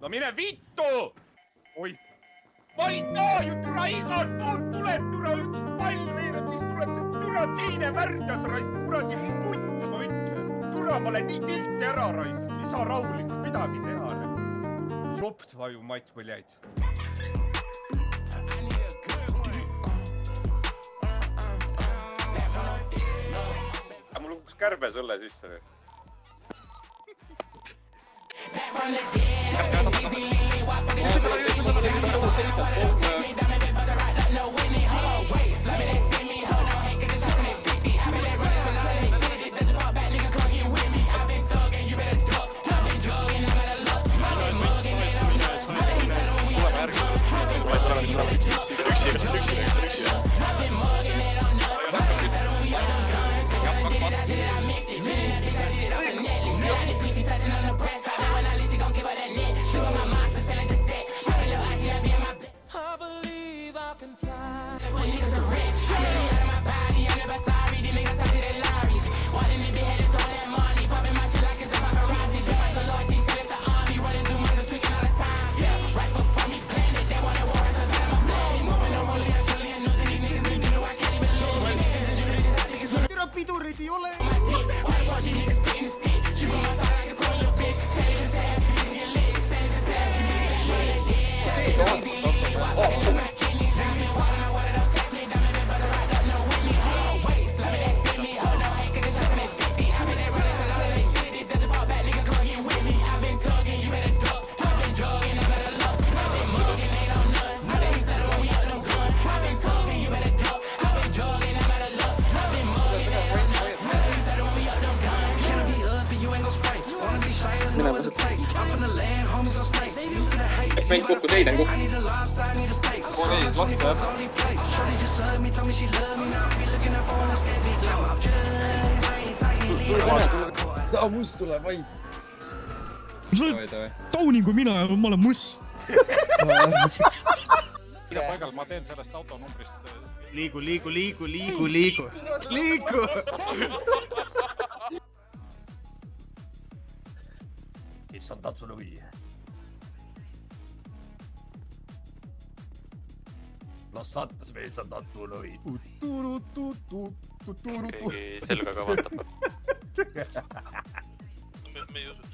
no mine vittu! Oi! Ma ei saa ju türa igalt poolt tuleb türa üks pall veereb, siis tuleb see türa teine värgas raisk, kuradi puts, ma ütlen. Türa, ma olen nii tilti ära raisk, ei saa rahulikult midagi teha. Šopt vaju mать, блядь. Mul lukus kärbe sulle sisse või? Pidurit ei ole! Eks meid kokku seiden kokku. Must tuleb vaid. Tauni kui mina ja ma olen must. Mida paigal ma teen sellest autonumbrist? Liigu. Issand Tatsunovi. Los Santos me issand Tatsunovi. Keegi selga ka vaatab. Me ei usu, et